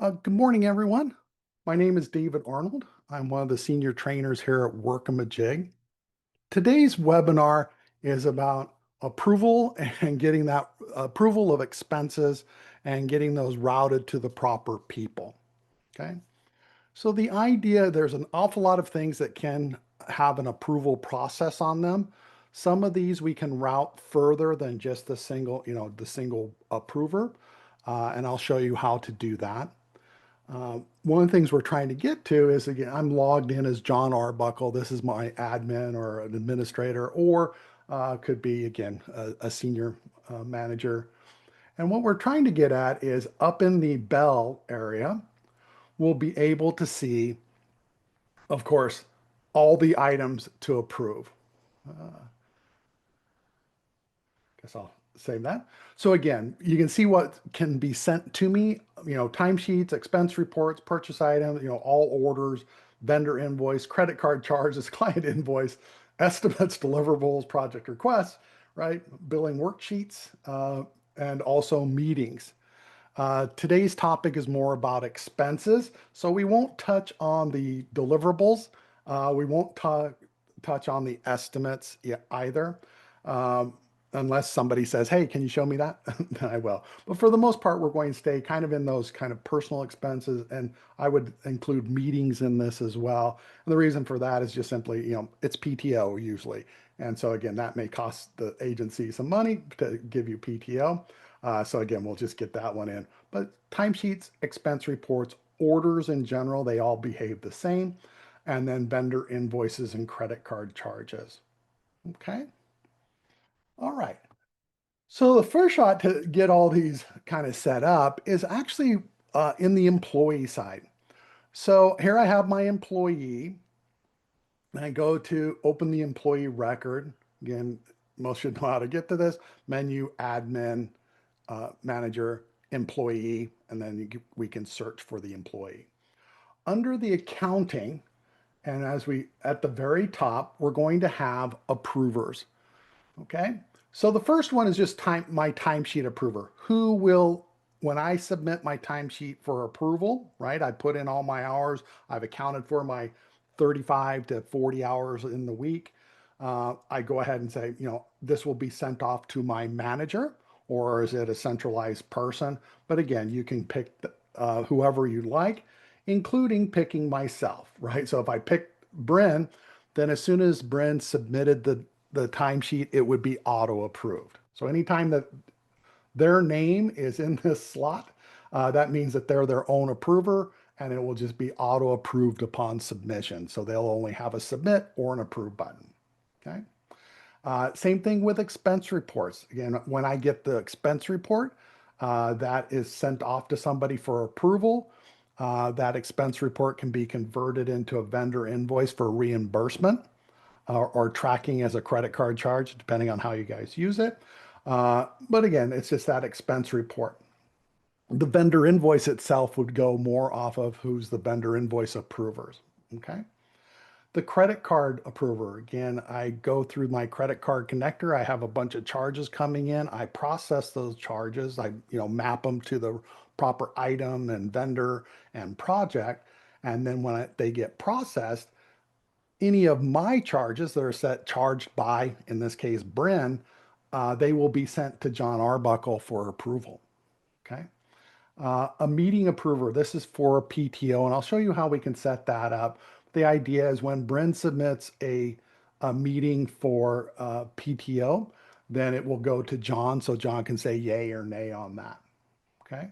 Good morning, everyone. My name is David Arnold. I'm one of the senior trainers here at Workamajig. Today's webinar is about approval and getting that approval of expenses and getting those routed to the proper people. Okay. So the idea, there's an awful lot of things that can have an approval process on them. Some of these we can route further than just the single approver. And I'll show you how to do that. One of the things we're trying to get to is, again, I'm logged in as John Arbuckle. This is my admin or an administrator, or could be, again, a senior manager. And what we're trying to get at is up in the bell area, we'll be able to see, of course, all the items to approve. Guess I'll save that. So again, you can see what can be sent to me, timesheets, expense reports, purchase items, all orders, vendor invoice, credit card charges, client invoice, estimates, deliverables, project requests, right? Billing worksheets, and also meetings. Today's topic is more about expenses, so we won't touch on the deliverables. We won't touch on the estimates either. Um, Unless somebody says, hey, can you show me that? Then I will. But for the most part, we're going to stay kind of in those kind of personal expenses, and I would include meetings in this as well. And the reason for that is just simply, it's PTO usually. And so again, that may cost the agency some money to give you PTO. So again, we'll just get that one in. But timesheets, expense reports, orders in general, they all behave the same. And then vendor invoices and credit card charges. Okay. All right. So the first shot to get all these kind of set up is actually in the employee side. So here I have my employee, and I go to open the employee record. Again, most should know how to get to this. Menu, admin, manager, employee, and then we can search for the employee. Under the accounting, and as we at the very top, we're going to have approvers. Okay. So the first one is just my timesheet approver. Who will, when I submit my timesheet for approval, right? I put in all my hours. I've accounted for my 35 to 40 hours in the week. I go ahead and say, this will be sent off to my manager, or is it a centralized person? But again, you can pick whoever you like, including picking myself, right? So if I pick Bryn, then as soon as Bryn submitted the timesheet, it would be auto approved. So anytime that their name is in this slot, that means that they're their own approver, and it will just be auto approved upon submission. So they'll only have a submit or an approve button. Okay. Same thing with expense reports. Again, when I get the expense report, that is sent off to somebody for approval. That expense report can be converted into a vendor invoice for reimbursement or tracking as a credit card charge, depending on how you guys use it. But again, it's just that expense report. The vendor invoice itself would go more off of who's the vendor invoice approvers. Okay. The credit card approver, again, I go through my credit card connector. I have a bunch of charges coming in. I process those charges. I, map them to the proper item and vendor and project. And then when they get processed, any of my charges that are set charged by, in this case, Bryn, they will be sent to John Arbuckle for approval. Okay. A meeting approver, this is for a PTO, and I'll show you how we can set that up. The idea is when Bryn submits a meeting for PTO, then it will go to John so John can say yay or nay on that. Okay.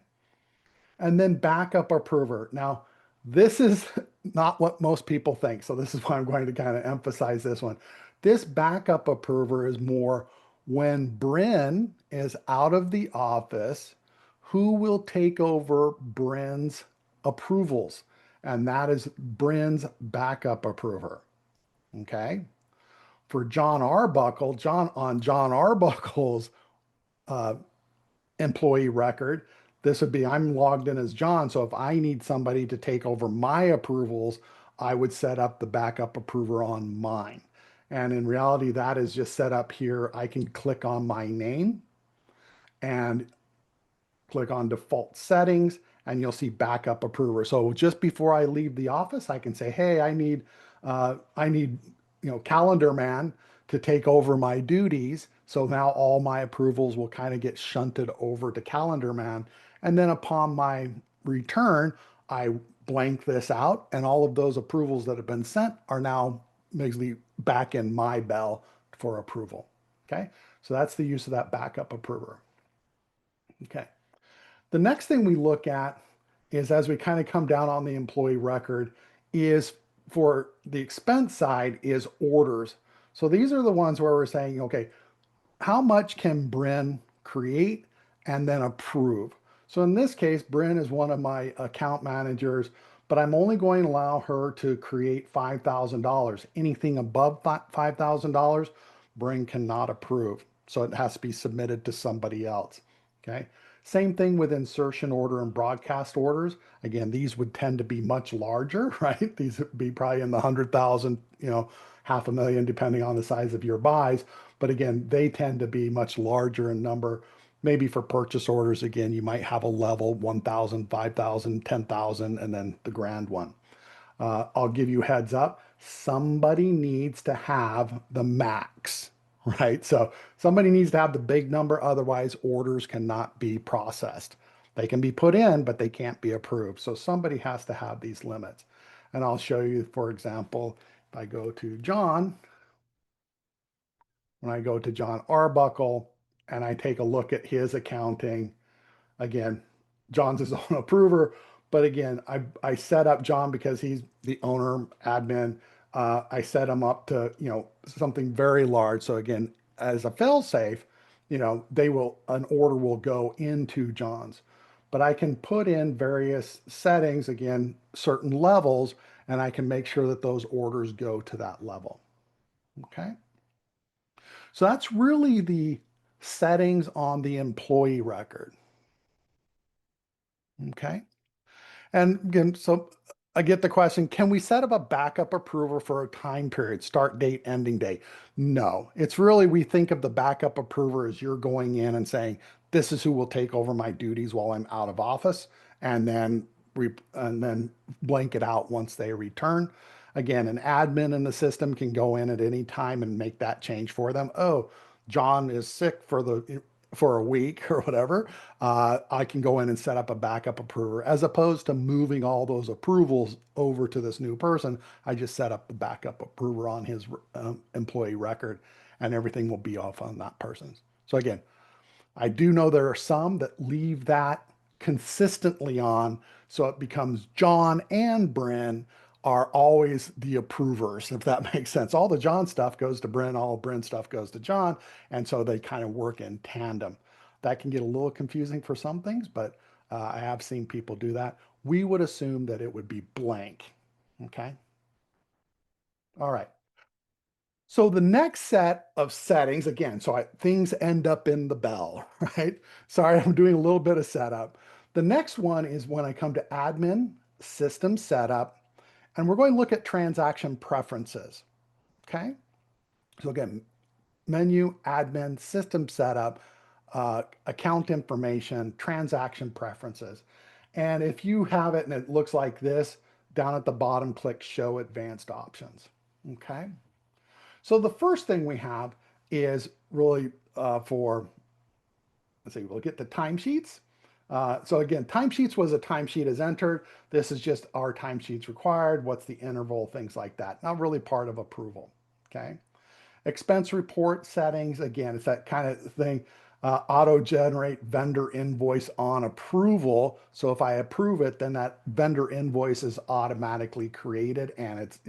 And then backup approver. Now, this is not what most people think. So this is why I'm going to kind of emphasize this one. This backup approver is more when Bryn is out of the office, who will take over Bryn's approvals? And that is Bryn's backup approver. Okay. For John Arbuckle, John Arbuckle's uh, employee record, this would be I'm logged in as John. So if I need somebody to take over my approvals, I would set up the backup approver on mine. And in reality, that is just set up here. I can click on my name and click on default settings, and you'll see backup approver. So just before I leave the office, I can say, hey, I need, calendar man to take over my duties. So now all my approvals will kind of get shunted over to calendar man. And then upon my return, I blank this out, and all of those approvals that have been sent are now basically back in my bell for approval. Okay. So that's the use of that backup approver. Okay. The next thing we look at is, as we kind of come down on the employee record, is for the expense side is orders. So these are the ones where we're saying, okay, how much can Bryn create and then approve? So in this case, Bryn is one of my account managers, but I'm only going to allow her to create $5,000. Anything above $5,000, Bryn cannot approve. So it has to be submitted to somebody else. Okay. Same thing with insertion order and broadcast orders. Again, these would tend to be much larger, right? These would be probably in the 100,000, half a million, depending on the size of your buys. But again, they tend to be much larger in number. Maybe for purchase orders, again, you might have a level 1,000, 5,000, 10,000, and then the grand one. I'll give you heads up. Somebody needs to have the max, right? So somebody needs to have the big number. Otherwise, orders cannot be processed. They can be put in, but they can't be approved. So somebody has to have these limits. And I'll show you, for example, if I go to John, when I go to John Arbuckle and I take a look at his accounting, again, John's his own approver, but again, I set up John because he's the owner, admin. I set him up to, something very large. So again, as a fail safe, an order will go into John's, but I can put in various settings, again, certain levels, and I can make sure that those orders go to that level. Okay. So that's really the settings on the employee record. Okay. And again, so I get the question, can we set up a backup approver for a time period, start date, ending date? No, it's really, we think of the backup approver as you're going in and saying, this is who will take over my duties while I'm out of office, and then blank it out once they return. Again, an admin in the system can go in at any time and make that change for them. Oh, John is sick for a week or whatever. I can go in and set up a backup approver, as opposed to moving all those approvals over to this new person. I just set up the backup approver on his employee record, and everything will be off on that person's. So again, I do know there are some that leave that consistently on, so it becomes John and Bryn are always the approvers, if that makes sense. All the John stuff goes to Bryn, all Bryn stuff goes to John, and so they kind of work in tandem. That can get a little confusing for some things, but I have seen people do that. We would assume that it would be blank. Okay. All right. So the next set of settings, again, things end up in the bell, right? Sorry, I'm doing a little bit of setup. The next one is when I come to admin, system setup, and we're going to look at transaction preferences, okay? So again, menu, admin, system setup, account information, transaction preferences. And if you have it and it looks like this, down at the bottom, click Show Advanced Options, okay? So the first thing we have is really let's see, we'll get the timesheets. So again, timesheets was a timesheet is entered. This is just our timesheets required. What's the interval, things like that. Not really part of approval, okay? Expense report settings, again, it's that kind of thing. Auto-generate vendor invoice on approval. So if I approve it, then that vendor invoice is automatically created and it's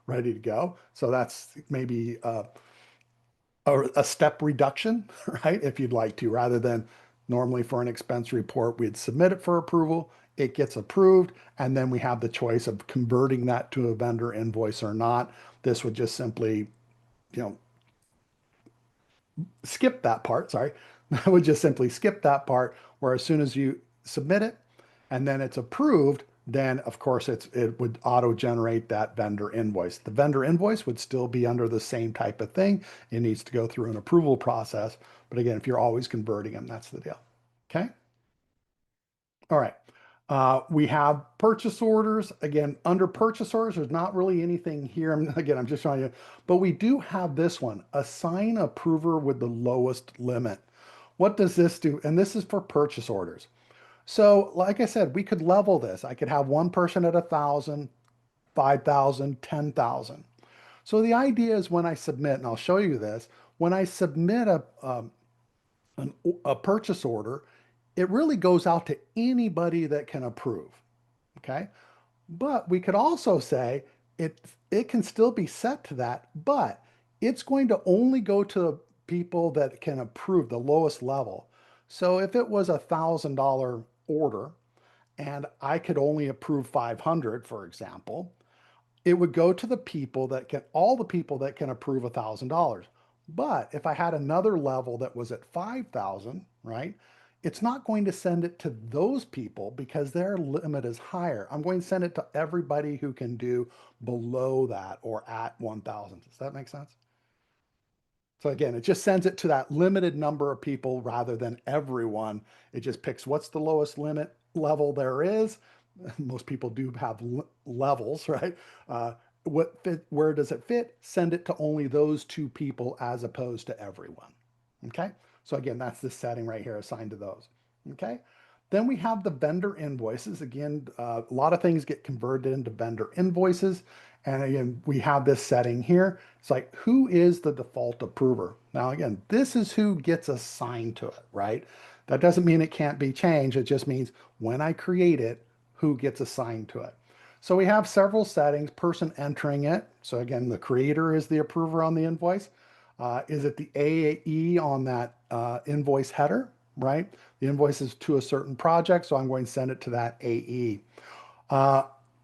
ready to go. So that's maybe a step reduction, right? If you'd like to, rather than normally for an expense report, we'd submit it for approval, it gets approved, and then we have the choice of converting that to a vendor invoice or not. This would just simply, you know, skip that part. Sorry. I would just simply skip that part where as soon as you submit it and then it's approved, then of course it would auto generate that vendor invoice. The vendor invoice would still be under the same type of thing. It needs to go through an approval process. But again, if you're always converting them, that's the deal. Okay. All right. We have purchase orders. Again, under purchase orders, there's not really anything here. Again, I'm just showing you, but we do have this one, assign approver with the lowest limit. What does this do? And this is for purchase orders. So, like I said, we could level this. I could have one person at 1,000, 5,000, 10,000. So the idea is when I submit, and I'll show you this, when I submit a purchase order, it really goes out to anybody that can approve. Okay. But we could also say it can still be set to that, but it's going to only go to people that can approve the lowest level. So if it was $1,000 order and I could only approve 500, for example, it would go to the people that can, all the people that can approve $1,000. But if I had another level that was at 5,000, right? It's not going to send it to those people because their limit is higher. I'm going to send it to everybody who can do below that or at 1,000. Does that make sense? So again, it just sends it to that limited number of people rather than everyone. It just picks what's the lowest limit level there is. Most people do have levels, right? Where does it fit? Send it to only those two people as opposed to everyone. Okay. So again, that's this setting right here assigned to those. Okay. Then we have the vendor invoices. Again, a lot of things get converted into vendor invoices. And again, we have this setting here. It's like, who is the default approver? Now, again, this is who gets assigned to it, right? That doesn't mean it can't be changed. It just means when I create it, who gets assigned to it. So we have several settings, person entering it. So again, the creator is the approver on the invoice. Is it the AE on that invoice header, right? The invoice is to a certain project, so I'm going to send it to that AE. Uh,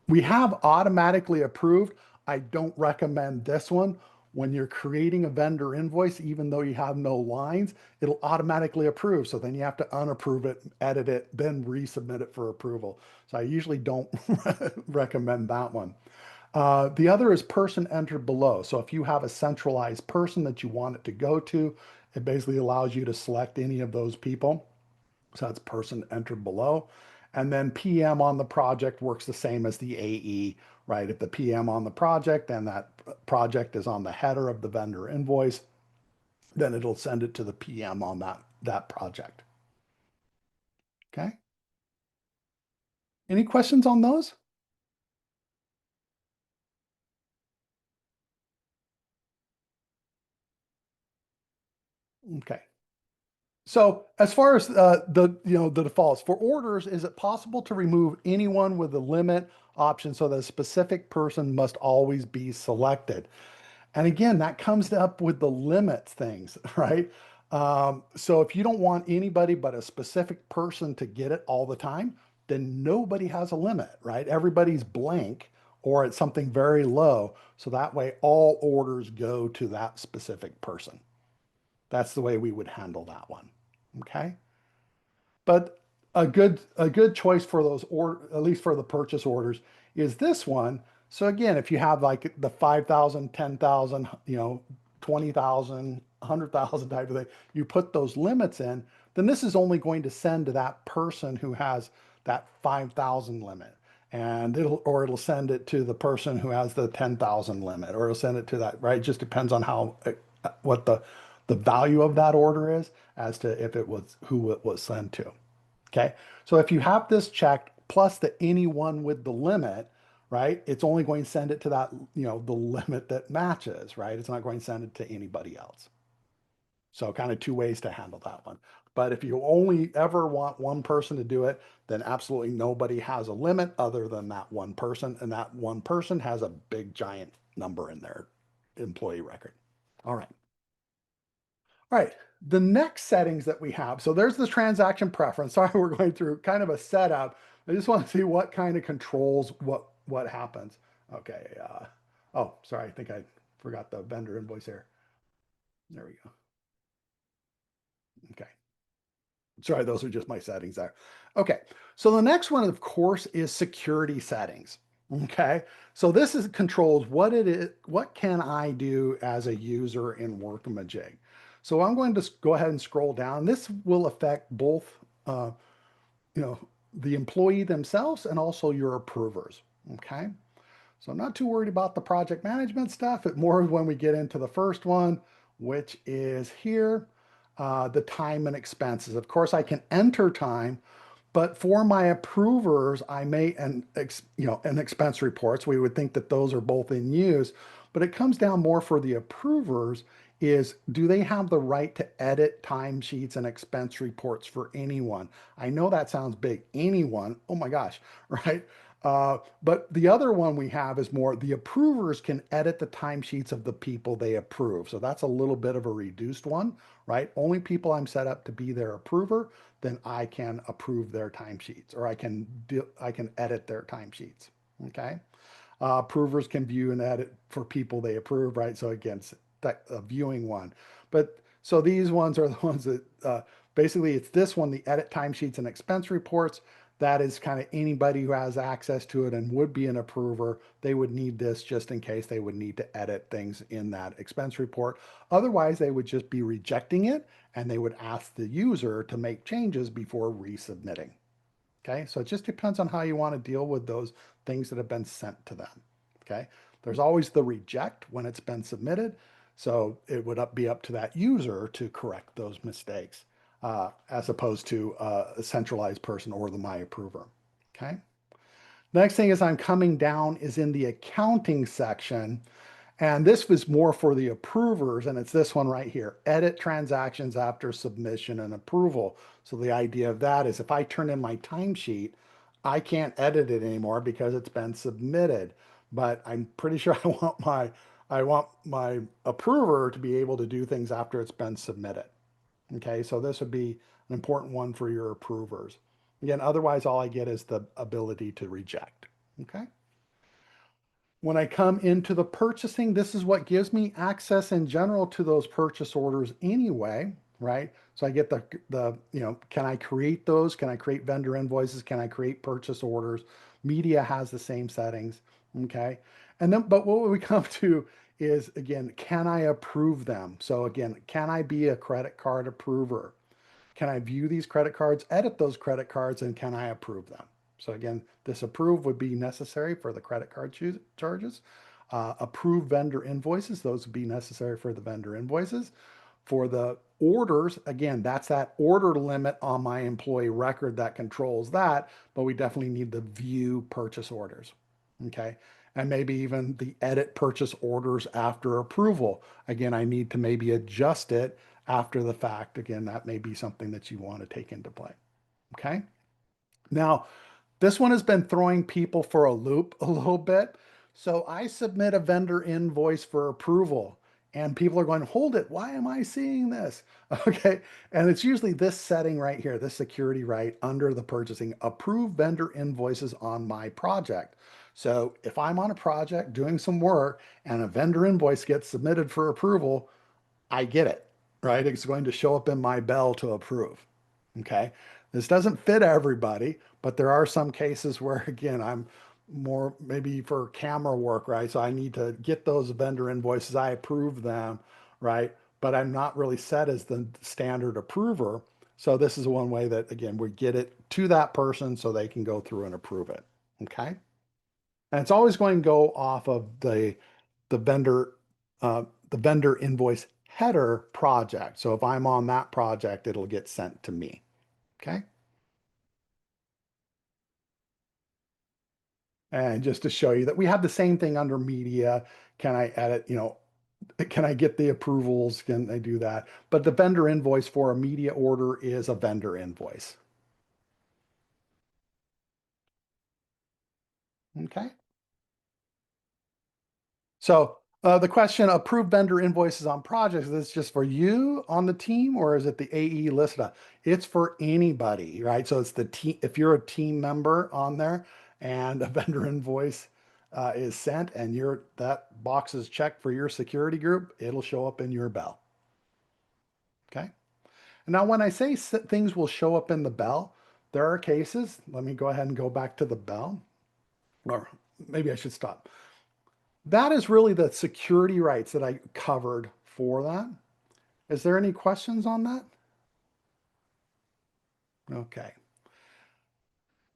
we have automatically approved. I don't recommend this one. When you're creating a vendor invoice, even though you have no lines, it'll automatically approve. So then you have to unapprove it, edit it, then resubmit it for approval. So I usually don't recommend that one. The other is person entered below. So if you have a centralized person that you want it to go to, it basically allows you to select any of those people. So that's person entered below. And then PM on the project works the same as the AE, right? If the PM on the project and that project is on the header of the vendor invoice, then it'll send it to the PM on that project. Okay. Any questions on those? Okay. So as far as the defaults for orders, is it possible to remove anyone with a limit option so that a specific person must always be selected? And again, that comes up with the limits things, right? So if you don't want anybody but a specific person to get it all the time, then nobody has a limit, right? Everybody's blank or it's something very low. So that way all orders go to that specific person. That's the way we would handle that one. Okay. But a good choice for those, or at least for the purchase orders, is this one. So again, if you have like the 5,000, 10,000, 20,000, 100,000 type of thing, you put those limits in, then this is only going to send to that person who has that 5,000 limit. And it'll send it to the person who has the 10,000 limit, or it'll send it to that, right? It just depends on how, what the value of that order is as to if it was who it was sent to. Okay. So if you have this checked plus the anyone with the limit, right, it's only going to send it to that, the limit that matches, right? It's not going to send it to anybody else. So kind of two ways to handle that one. But if you only ever want one person to do it, then absolutely nobody has a limit other than that one person. And that one person has a big giant number in their employee record. All right. All right, the next settings that we have. So there's the transaction preference. Sorry, we're going through kind of a setup. I just want to see what kind of controls what happens. Okay. Oh, sorry. I think I forgot the vendor invoice here. There we go. Okay. Sorry, those are just my settings there. Okay. So the next one, of course, is security settings. Okay. So this is controls what it is, what can I do as a user in Workamajig. So I'm going to go ahead and scroll down. This will affect both, uh, you know, the employee themselves and also your approvers. Okay. So I'm not too worried about the project management stuff. It more when we get into the first one, which is here, the time and expenses. Of course, I can enter time, but for my approvers, I may, and expense reports, we would think that those are both in use, but it comes down more for the approvers is do they have the right to edit timesheets and expense reports for anyone? I know that sounds big. Anyone, oh my gosh, right? But the other one we have is more the approvers can edit the timesheets of the people they approve. So that's a little bit of a reduced one, right? Only people I'm set up to be their approver, then I can approve their timesheets or I can edit their timesheets. Okay. Approvers can view and edit for people they approve, right? So again, it's that a viewing one. But so these ones are the ones that basically it's this one, the edit timesheets and expense reports. That is kind of anybody who has access to it and would be an approver. They would need this just in case they would need to edit things in that expense report. Otherwise, they would just be rejecting it and they would ask the user to make changes before resubmitting. Okay, so it just depends on how you want to deal with those things that have been sent to them. Okay, there's always the reject when it's been submitted. So it would be up to that user to correct those mistakes as opposed to a centralized person or the my approver. Okay, next thing is I'm coming down is in the accounting section. And this was more for the approvers, and it's this one right here, edit transactions after submission and approval. So the idea of that is if I turn in my timesheet, I can't edit it anymore because it's been submitted. But I'm pretty sure I want my approver to be able to do things after it's been submitted. Okay, so this would be an important one for your approvers. Again, otherwise all I get is the ability to reject. Okay. When I come into the purchasing, this is what gives me access in general to those purchase orders anyway, right? So I get can I create those? Can I create vendor invoices? Can I create purchase orders? Media has the same settings, okay? And then, but what we come to is again, can I approve them? So again, can I be a credit card approver? Can I view these credit cards, edit those credit cards, and can I approve them? So again, this approve would be necessary for the credit card charges. Approve vendor invoices, those would be necessary for the vendor invoices. For the orders, again, that's that order limit on my employee record that controls that, but we definitely need the view purchase orders. Okay. And maybe even the edit purchase orders after approval. Again, I need to maybe adjust it after the fact. Again, that may be something that you want to take into play. Okay. Now, this one has been throwing people for a loop a little bit. So I submit a vendor invoice for approval and people are going, hold it, why am I seeing this? Okay. And it's usually this setting right here, this security right under the purchasing, approve vendor invoices on my project. So if I'm on a project doing some work and a vendor invoice gets submitted for approval, I get it, right? It's going to show up in my bell to approve. Okay. This doesn't fit everybody, but there are some cases where, again, I'm more maybe for camera work, right? So I need to get those vendor invoices. I approve them, right? But I'm not really set as the standard approver. So this is one way that, again, we get it to that person so they can go through and approve it. Okay. And it's always going to go off of the vendor uh, the vendor invoice header project. So if I'm on that project, it'll get sent to me. Okay. And just to show you that we have the same thing under media. Can I edit, can I get the approvals? Can I do that? But the vendor invoice for a media order is a vendor invoice. Okay. So the question, approved vendor invoices on projects, is this just for you on the team or is it the AE listed? It's for anybody, right? So it's the team, if you're a team member on there and a vendor invoice is sent and that box is checked for your security group, it'll show up in your bell. Okay. And now when I say things will show up in the bell, there are cases, let me go ahead and go back to the bell, or maybe I should stop. That is really the security rights that I covered for that. Is there any questions on that? Okay.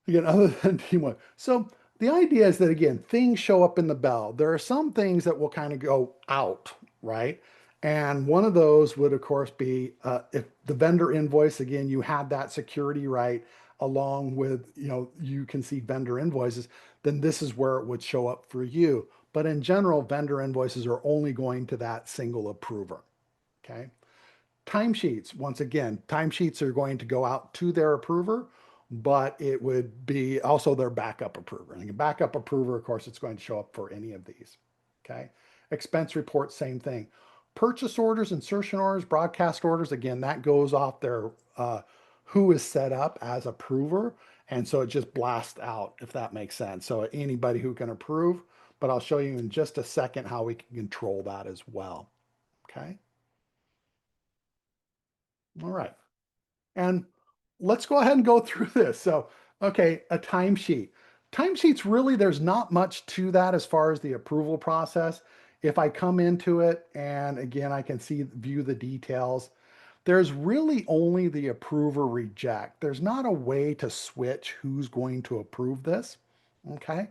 Again, other than teamwork. So the idea is that again, things show up in the bell. There are some things that will kind of go out, right? And one of those would, of course, be if the vendor invoice, again, you had that security right along with, you can see vendor invoices, then this is where it would show up for you. But in general, vendor invoices are only going to that single approver. Okay. Timesheets, once again, timesheets are going to go out to their approver, but it would be also their backup approver. And a backup approver, of course, it's going to show up for any of these. Okay. Expense reports, same thing. Purchase orders, insertion orders, broadcast orders, again, that goes off their who is set up as approver. And so it just blasts out, if that makes sense. So anybody who can approve, but I'll show you in just a second how we can control that as well. Okay. All right. And let's go ahead and go through this. So, okay, a timesheet. Timesheets really, there's not much to that as far as the approval process. If I come into it and again, I can see, view the details, there's really only the approver reject. There's not a way to switch who's going to approve this. Okay.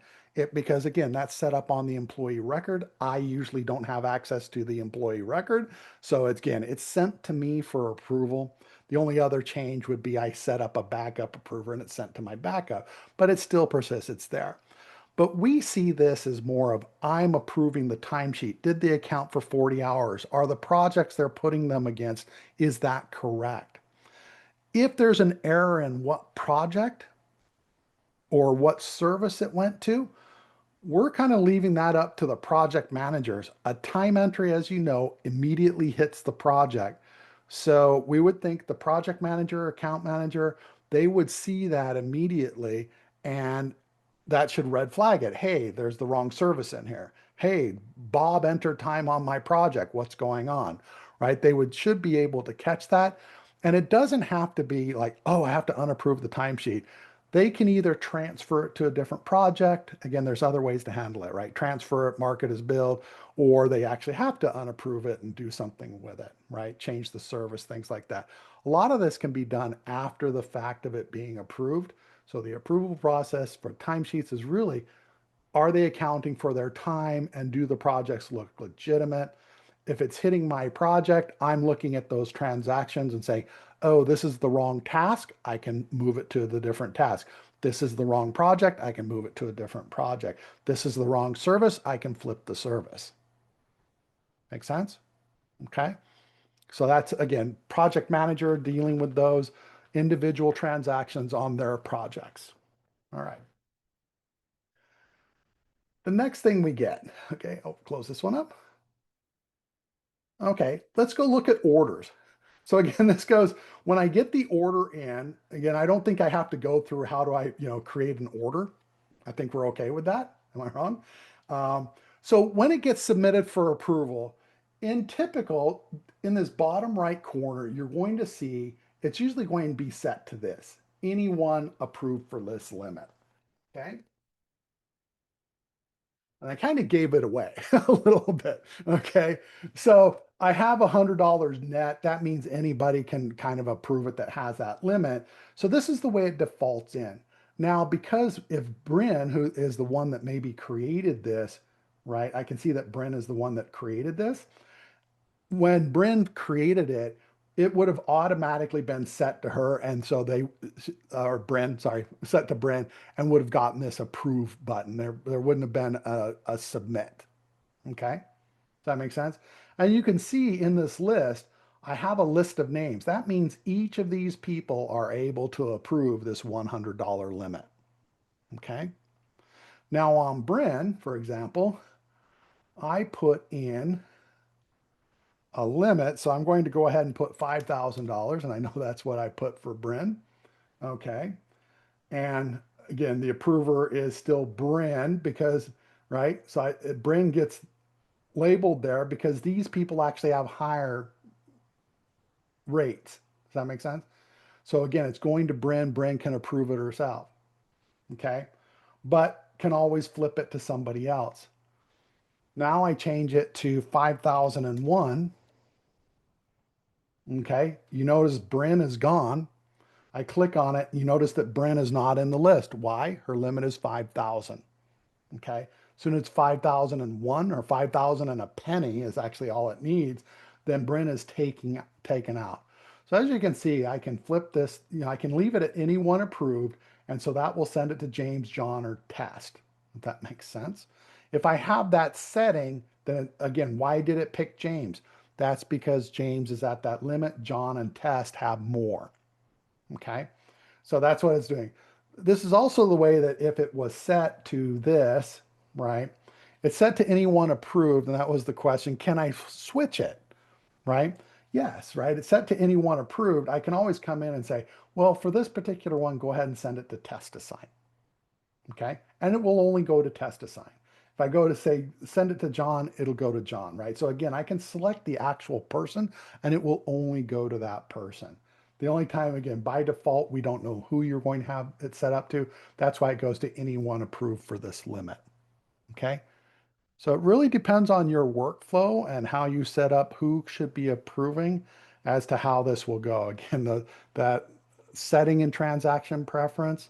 Because again, that's set up on the employee record. I usually don't have access to the employee record. So again, it's sent to me for approval. The only other change would be I set up a backup approver and it's sent to my backup, but it still persists. It's there. But we see this as more of I'm approving the timesheet. Did they account for 40 hours? Are the projects they're putting them against, is that correct? If there's an error in what project or what service it went to, we're kind of leaving that up to the project managers. A time entry, as you know, immediately hits the project. So we would think the project manager, account manager, they would see that immediately and that should red flag it. Hey, there's the wrong service in here. Hey, Bob entered time on my project. What's going on? Right? They would should be able to catch that. And it doesn't have to be like, oh, I have to unapprove the timesheet. They can either transfer it to a different project. Again, there's other ways to handle it, right? Transfer it, mark it as billed, or they actually have to unapprove it and do something with it, right? Change the service, things like that. A lot of this can be done after the fact of it being approved. So the approval process for timesheets is really, are they accounting for their time and do the projects look legitimate? If it's hitting my project, I'm looking at those transactions and saying, oh, this is the wrong task. I can move it to the different task. This is the wrong project. I can move it to a different project. This is the wrong service. I can flip the service. Make sense? Okay. So that's again, project manager dealing with those individual transactions on their projects. All right. The next thing we get, okay, I'll close this one up. Okay, let's go look at orders. So again, this goes, when I get the order in, again, I don't think I have to go through how do I, create an order. I think we're okay with that. Am I wrong? Um, so when it gets submitted for approval, in typical, in this bottom right corner, you're going to see it's usually going to be set to this. Anyone approved for this limit. Okay. And I kind of gave it away a little bit. Okay. So I have $100 net. That means anybody can kind of approve it that has that limit. So this is the way it defaults in. Now, because if Bryn, who is the one that maybe created this, right? I can see that Bryn is the one that created this. When Bryn created it, it would have automatically been set to her. And so they, or Bryn, sorry, set to Bryn and would have gotten this approve button. There wouldn't have been a submit. Okay. Does that make sense? And you can see in this list, I have a list of names. That means each of these people are able to approve this $100 limit. Okay. Now on Bryn, for example, I put in a limit. So I'm going to go ahead and put $5,000. And I know that's what I put for Bryn. Okay. And again, the approver is still Bryn because, right? So Bryn gets labeled there because these people actually have higher rates. Does that make sense? So again, it's going to Bryn. Bryn can approve it herself. Okay. But can always flip it to somebody else. Now I change it to 5,001. Okay. You notice Bryn is gone. I click on it. You notice that Bryn is not in the list. Why? Her limit is 5,000. Okay. As soon as it's 5,001 or 5,000 and a penny is actually all it needs, then Bryn is taken out. So as you can see, I can flip this, I can leave it at anyone approved. And so that will send it to James, John, or Test, if that makes sense. If I have that setting, then again, why did it pick James? That's because James is at that limit. John and Test have more. Okay. So that's what it's doing. This is also the way that if it was set to this, right? It's set to anyone approved, and that was the question, can I switch it, right? Yes, right? It's set to anyone approved. I can always come in and say, well, for this particular one, go ahead and send it to test assign, okay? And it will only go to test assign. If I go to say, send it to John, it'll go to John, right? So again, I can select the actual person and it will only go to that person. The only time, again, by default, we don't know who you're going to have it set up to. That's why it goes to anyone approved for this limit, okay? So it really depends on your workflow and how you set up who should be approving as to how this will go. Again, that setting in transaction preference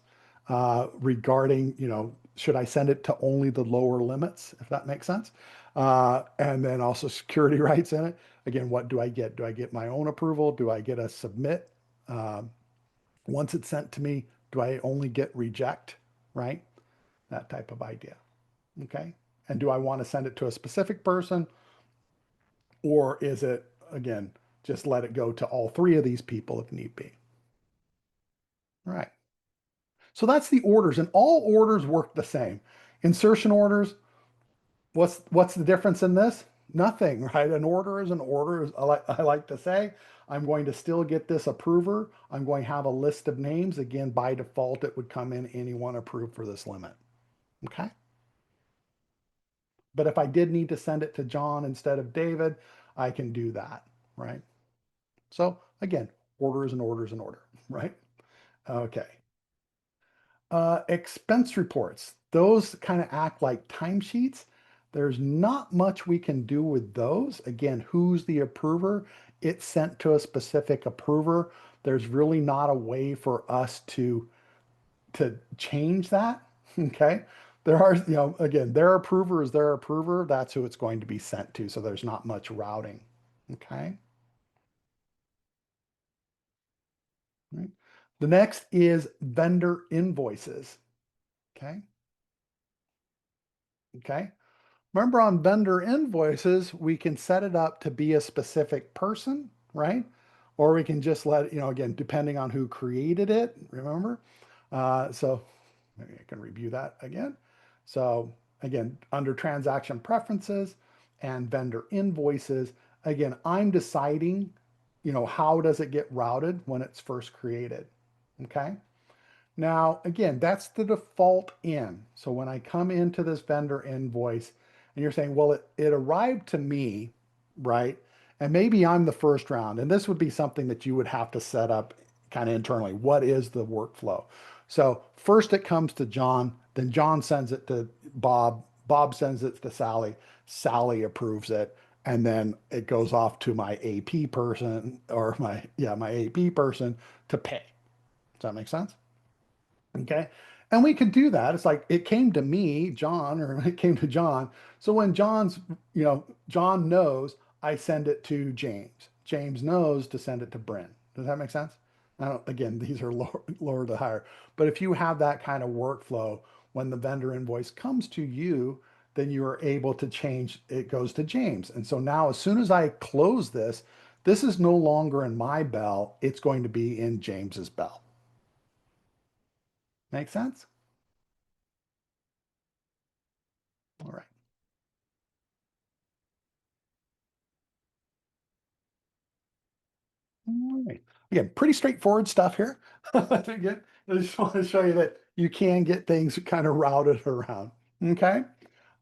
regarding, should I send it to only the lower limits, if that makes sense? And then also security rights in it. Again, what do I get? Do I get my own approval? Do I get a submit? Uh, Once it's sent to me, do I only get reject? Right? That type of idea. Okay. And do I want to send it to a specific person, or is it, again, just let it go to all three of these people if need be? All right. So that's the orders, and all orders work the same. Insertion orders, what's the difference in this? Nothing, right? An order is an order. I like to say, I'm going to still get this approver. I'm going to have a list of names. Again, by default, it would come in anyone approved for this limit. Okay. But if I did need to send it to John instead of David, I can do that, right? So again, orders and orders and order, right? Okay. Expense reports, those kind of act like timesheets. There's not much we can do with those. Again, who's the approver? It's sent to a specific approver. There's really not a way for us to change that. Okay. There are, again, their approver is their approver. That's who it's going to be sent to. So there's not much routing. Okay. Right. The next is vendor invoices. Okay. Okay. Remember on vendor invoices, we can set it up to be a specific person, right? Or we can just let, again, depending on who created it, remember? So maybe I can review that again. So again, under transaction preferences and vendor invoices, again, I'm deciding, how does it get routed when it's first created, okay? Now, again, that's the default in. So when I come into this vendor invoice and you're saying, well, it arrived to me, right? And maybe I'm the first round. And this would be something that you would have to set up kind of internally. What is the workflow? So first it comes to John, then John sends it to Bob. Bob sends it to Sally. Sally approves it. And then it goes off to my AP person or my AP person to pay. Does that make sense? Okay. And we could do that. It's like it came to me, John, or it came to John. So when John knows, I send it to James. James knows to send it to Bryn. Does that make sense? Now, again, these are lower to higher. But if you have that kind of workflow, when the vendor invoice comes to you, then you are able to change, it goes to James. And so now, as soon as I close this, this is no longer in my bell. It's going to be in James's bell. Make sense? All right. All right. Again, pretty straightforward stuff here. Again, I just want to show you that you can get things kind of routed around. Okay.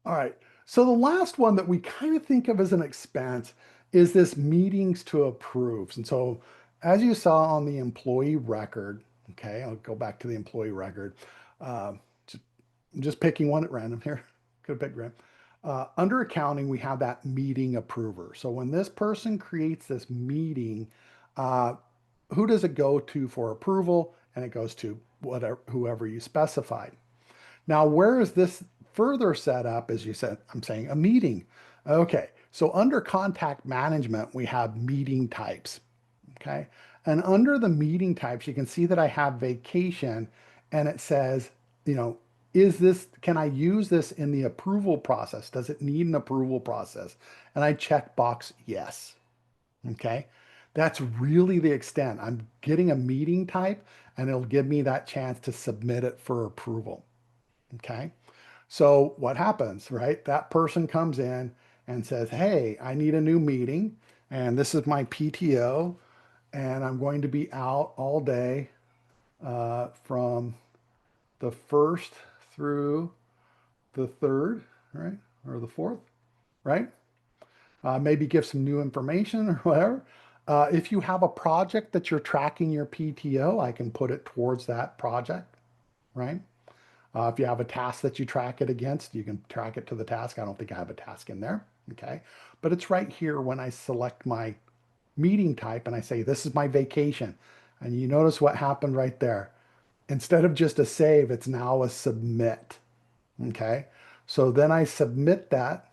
All right. So the last one that we kind of think of as an expense is this meetings to approves. And so as you saw on the employee record, okay, I'll go back to the employee record. Uh, just, just picking one at random here. Could have picked random. Under accounting, we have that meeting approver. So when this person creates this meeting, uh, who does it go to for approval? And it goes to whatever, whoever you specified. Now, where is this further set up? As you said, I'm saying a meeting. Okay, so under contact management, we have meeting types. Okay, and under the meeting types, you can see that I have vacation, and it says, you know, is this, can I use this in the approval process? Does it need an approval process? And I check box yes. Okay, that's really the extent. I'm getting a meeting type, and it'll give me that chance to submit it for approval. Okay. So what happens, right? That person comes in and says, hey, I need a new meeting, and this is my PTO, and I'm going to be out all day from the 1st through the 3rd, right? Or the 4th, right? Maybe give some new information or whatever. If you have a project that you're tracking your PTO, I can put it towards that project, right? If you have a task that you track it against, you can track it to the task. I don't think I have a task in there. Okay. But it's right here when I select my meeting type and I say, this is my vacation. And you notice what happened right there. Instead of just a save, it's now a submit. Okay. So then I submit that.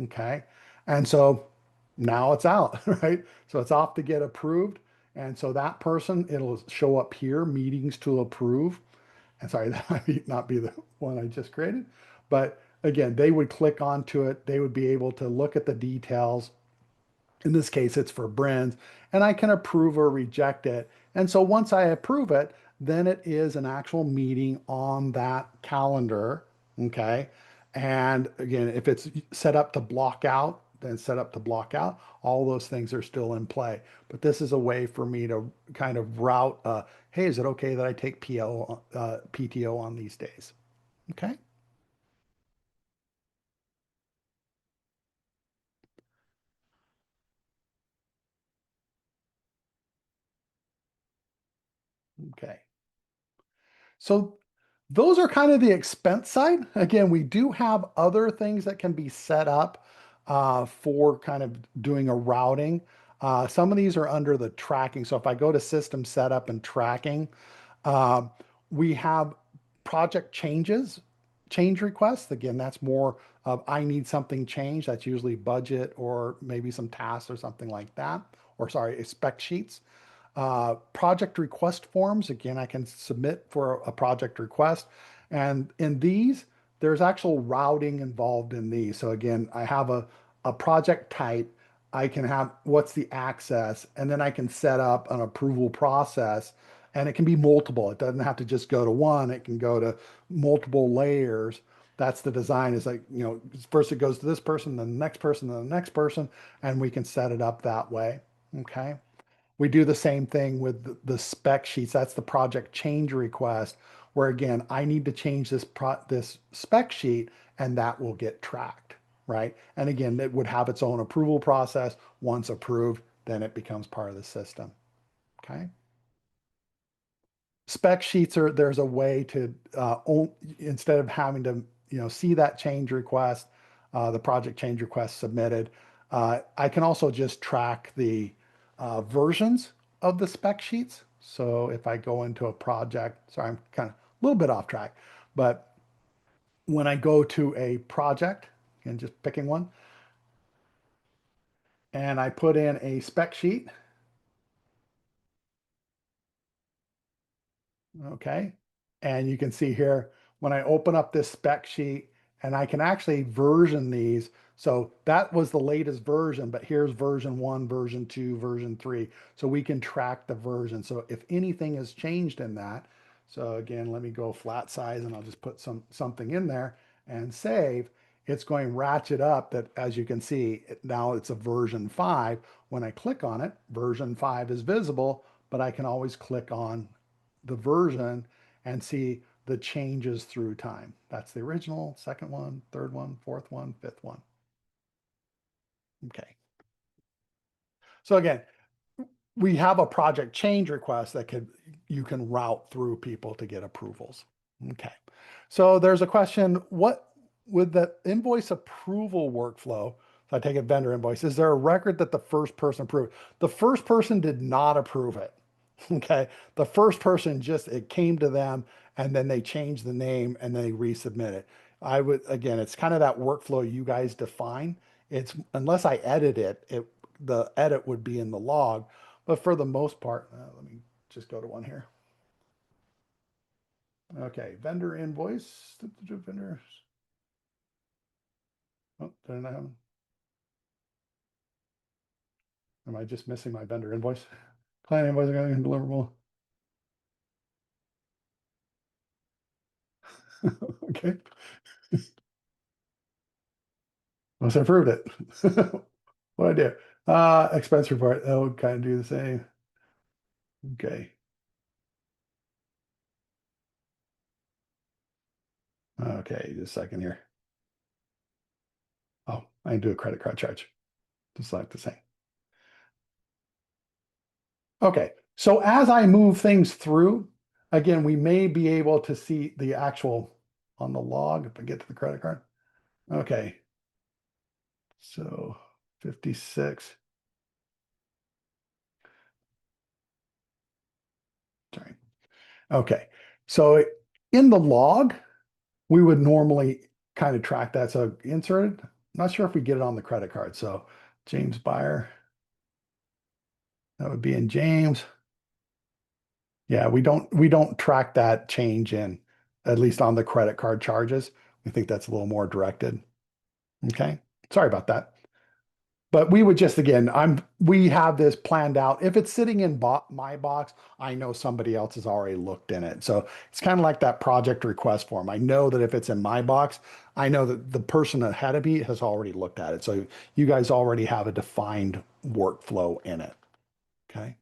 Okay. And so now it's out, right? So it's off to get approved. And so that person, it'll show up here, meetings to approve. And sorry, that might not be the one I just created. But again, they would click onto it. They would be able to look at the details. In this case, it's for Brins, and I can approve or reject it. And so once I approve it, then it is an actual meeting on that calendar. Okay. And again, if it's set up to block out, then set up to block out. All those things are still in play. But this is a way for me to kind of route, hey, is it okay that I take PTO on these days? Okay. Okay. So those are kind of the expense side. Again, we do have other things that can be set up for kind of doing a routing. Some of these are under the tracking. So if I go to system setup and tracking, uh, we have project changes, change requests. Again, that's more of I need something changed. That's usually budget or maybe some tasks or something like that. Or sorry, spec sheets. Project request forms, again, I can submit for a project request. And in these, there's actual routing involved in these. So again, I have a project type. I can have what's the access, and then I can set up an approval process. And it can be multiple. It doesn't have to just go to one, it can go to multiple layers. That's the design is like, you know, first it goes to this person, then the next person, then the next person, and we can set it up that way. Okay. We do the same thing with the spec sheets. That's the project change request, where again, I need to change this spec sheet, and that will get tracked, right? And again, it would have its own approval process. Once approved, then it becomes part of the system. Okay. Spec sheets are there's a way to instead of having to see that change request, the project change request submitted. I can also just track the versions of the spec sheets. So if I go into a project, sorry, I'm kind of a little bit off track, but when I go to a project and just picking one, and I put in a spec sheet, okay. And you can see here when I open up this spec sheet and I can actually version these. So that was the latest version, but here's version 1, version 2, version 3. So we can track the version. So if anything has changed in that, so again, let me go flat size and I'll just put something in there and save. It's going ratchet up that as you can see, now it's a version 5. When I click on it, version 5 is visible, but I can always click on the version and see the changes through time. That's the original, second one, third one, fourth one, fifth one. Okay. So again, we have a project change request that you can route through people to get approvals. Okay. So there's a question, what with the invoice approval workflow, So I take a vendor invoice. Is there a record that the first person approved? The first person did not approve it. Okay. The first person just, it came to them and then they changed the name and they resubmit it. I would, again, it's kind of that workflow you guys define. It's unless I edit it, the edit would be in the log. But for the most part, let me just go to one here. Okay, vendor invoice, vendor. Oh, did I have? Am I just missing my vendor invoice? Client invoice, deliverable. Okay, once I approved it. What I do? Expense report. That would kind of do the same. Okay. Okay, just a second here. Oh, I can do a credit card charge. Just like the same. Okay, so as I move things through, again, we may be able to see the actual on the log if I get to the credit card. Okay, so 56. Sorry. Okay, so in the log, we would normally kind of track that. So inserted, not sure if we get it on the credit card. So James Buyer, that would be in James. Yeah, we don't track that change in, at least on the credit card charges. We think that's a little more directed. Okay. Sorry about that. But we would just again, we have this planned out. If it's sitting in my box, I know somebody else has already looked in it. So it's kind of like that project request form. I know that if it's in my box, I know that the person ahead of me has already looked at it. So you guys already have a defined workflow in it. Okay.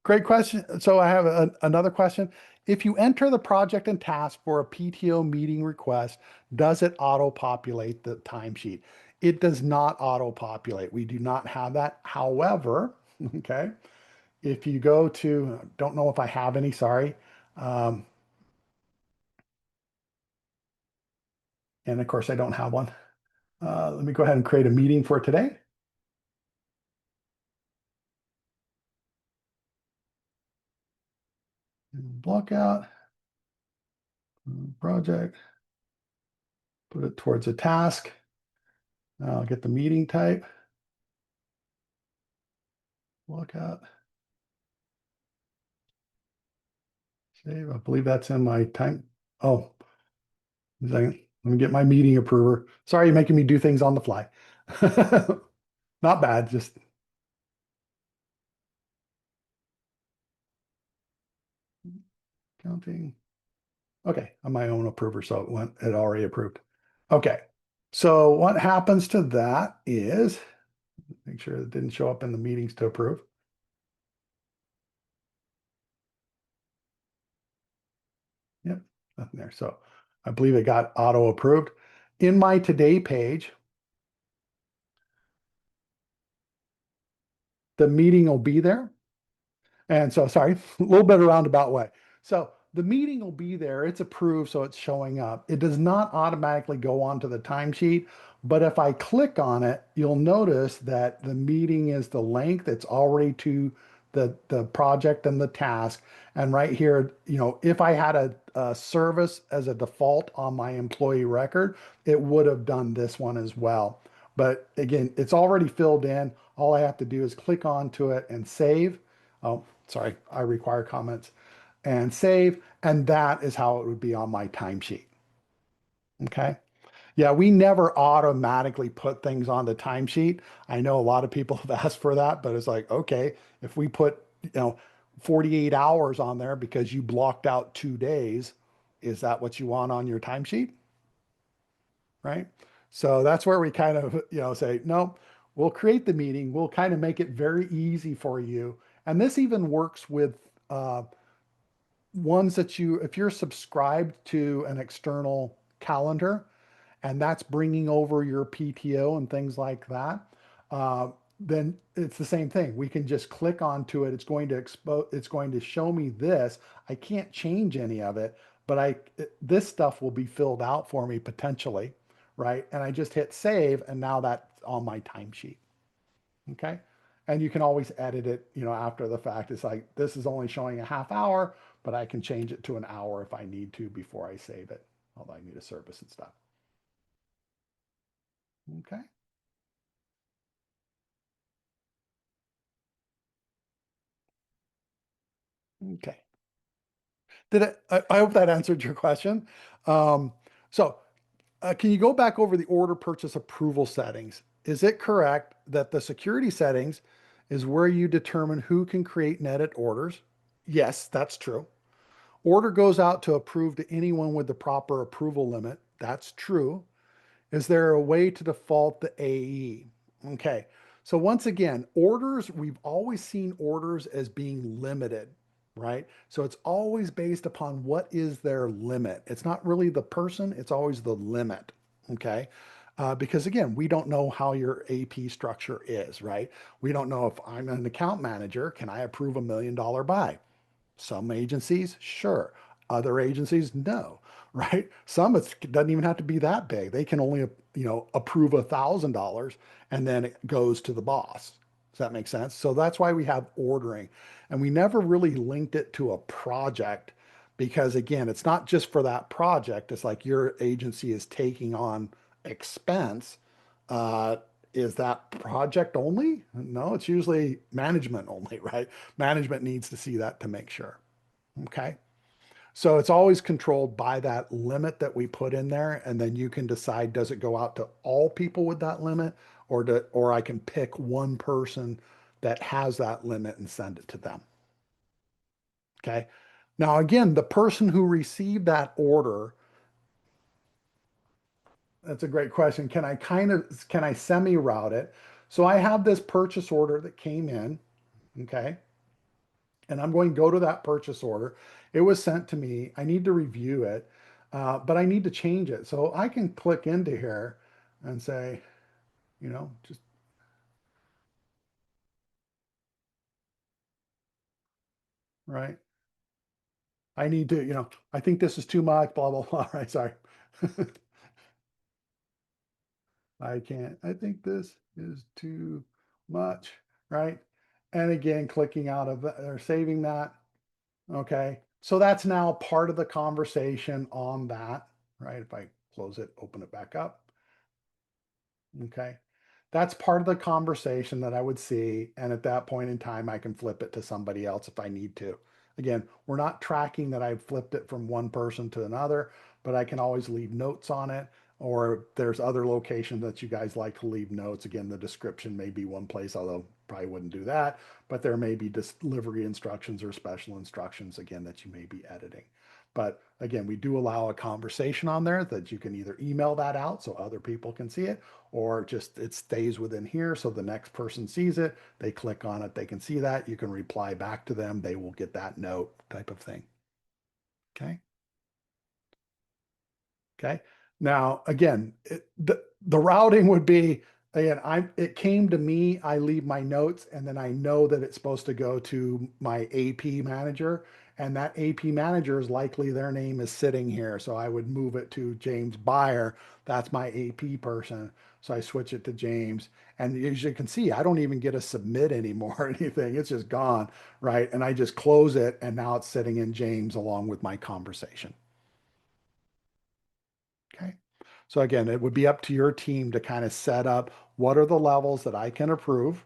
Great question. So I have another question. If you enter the project and task for a PTO meeting request, does it auto-populate the timesheet? It does not auto-populate. We do not have that. However, okay, if you go to, don't know if I have any, sorry. Um, and of course, I don't have one. Let me go ahead and create a meeting for today. Block out project, put it towards a task. I'll get the meeting type. Block out. Save. I believe that's in my time. Oh, a second. Let me get my meeting approver. Sorry, you're making me do things on the fly. Not bad, just counting. Okay, I'm my own approver, so it already approved. Okay, so what happens to that is, make sure it didn't show up in the meetings to approve. Yep, nothing there. So I believe it got auto approved. In my today page, the meeting will be there. And so, sorry, a little bit of roundabout way. So the meeting will be there. It's approved, so it's showing up. It does not automatically go onto the timesheet, but if I click on it, you'll notice that the meeting is the link that's already to the project and the task. And right here, if I had a service as a default on my employee record, it would have done this one as well. But again, it's already filled in. All I have to do is click onto it and save. Oh, sorry, I require comments and save. And that is how it would be on my timesheet. Okay. Yeah, we never automatically put things on the timesheet. I know a lot of people have asked for that, but it's like, okay, if we put, 48 hours on there because you blocked out 2 days, is that what you want on your timesheet? Right? So that's where we kind of, say, no, we'll create the meeting. We'll kind of make it very easy for you. And this even works with ones that if you're subscribed to an external calendar and that's bringing over your PTO and things like that, then it's the same thing. We can just click onto it. It's going to expose, it's going to show me this. I can't change any of it, but this stuff will be filled out for me potentially, right? And I just hit save and now that's on my timesheet. Okay. And you can always edit it, after the fact. It's like, this is only showing a half hour, but I can change it to an hour if I need to before I save it, although I need a service and stuff. Okay. Okay. I hope that answered your question. Um, so can you go back over the order purchase approval settings? Is it correct that the security settings is where you determine who can create and edit orders? Yes, that's true. Order goes out to approve to anyone with the proper approval limit. That's true. Is there a way to default the AE? Okay. So once again, orders, we've always seen orders as being limited, right? So it's always based upon what is their limit. It's not really the person, it's always the limit. Okay. Because again, we don't know how your AP structure is, right? We don't know if I'm an account manager, can I approve $1 million buy? Some agencies, sure. Other agencies, no, right? Some it doesn't even have to be that big. They can only, approve $1,000 and then it goes to the boss. Does that make sense? So that's why we have ordering. And we never really linked it to a project because again, it's not just for that project. It's like your agency is taking on expense. Uh, is that project only? No, it's usually management only, right? Management needs to see that to make sure. Okay. So it's always controlled by that limit that we put in there. And then you can decide, does it go out to all people with that limit or I can pick one person that has that limit and send it to them. Okay. Now, again, the person who received that order, that's a great question. Can I semi-route it? So I have this purchase order that came in. Okay. And I'm going to go to that purchase order. It was sent to me. I need to review it, but I need to change it. So I can click into here and say, just right. I need to, I think this is too much, blah, blah, blah. Right. Sorry. I can't. I think this is too much. Right. And again, clicking out of or saving that. Okay. So that's now part of the conversation on that. Right. If I close it, open it back up. Okay. That's part of the conversation that I would see. And at that point in time, I can flip it to somebody else if I need to. Again, we're not tracking that I've flipped it from one person to another, but I can always leave notes on it. Or if there's other locations that you guys like to leave notes. Again, the description may be one place, although probably wouldn't do that. But there may be delivery instructions or special instructions, again, that you may be editing. But again, we do allow a conversation on there that you can either email that out so other people can see it, or just it stays within here so the next person sees it, they click on it, they can see that, you can reply back to them, they will get that note type of thing. Okay. Okay. Now, again, the routing would be, again, it came to me, I leave my notes, and then I know that it's supposed to go to my AP manager. And that AP manager is likely their name is sitting here. So I would move it to James Byer. That's my AP person. So I switch it to James. And as you can see, I don't even get a submit anymore or anything. It's just gone, right? And I just close it, and now it's sitting in James along with my conversation. Okay. So again, it would be up to your team to kind of set up what are the levels that I can approve,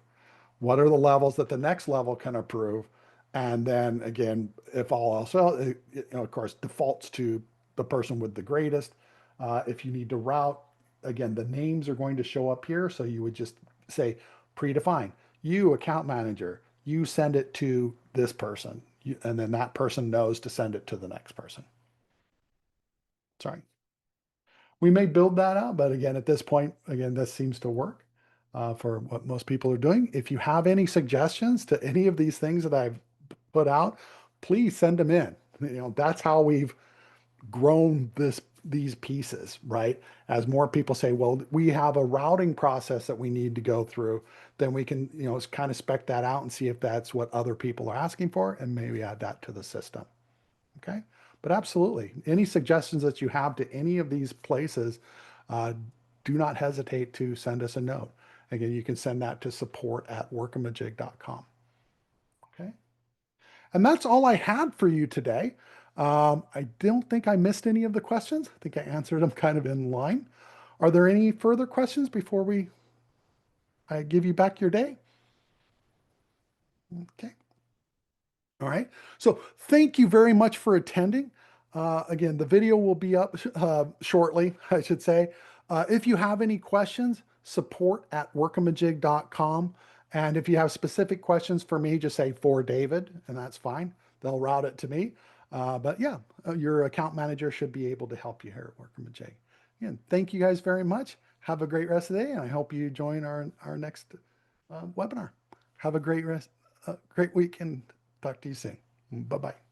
what are the levels that the next level can approve, and then again, if all else, well, of course, defaults to the person with the greatest. If you need to route, again, the names are going to show up here, so you would just say predefine. You account manager, you send it to this person, and then that person knows to send it to the next person. Sorry. We may build that out, but again, at this point, again, this seems to work for what most people are doing. If you have any suggestions to any of these things that I've put out, please send them in. That's how we've grown this these pieces, right? As more people say, well, we have a routing process that we need to go through, then we can, kind of spec that out and see if that's what other people are asking for and maybe add that to the system. Okay. But absolutely, any suggestions that you have to any of these places, uh, do not hesitate to send us a note. Again, you can send that to support@workamajig.com. Okay. And that's all I had for you today. I don't think I missed any of the questions. I think I answered them kind of in line. Are there any further questions before I give you back your day? Okay. All right. So thank you very much for attending. Again, the video will be up shortly, I should say. If you have any questions, support@workamajig.com. And if you have specific questions for me, just say for David, and that's fine. They'll route it to me. But yeah, your account manager should be able to help you here at Workamajig. Again, thank you guys very much. Have a great rest of the day, and I hope you join our next webinar. Have a great week, and talk to you soon. Bye bye.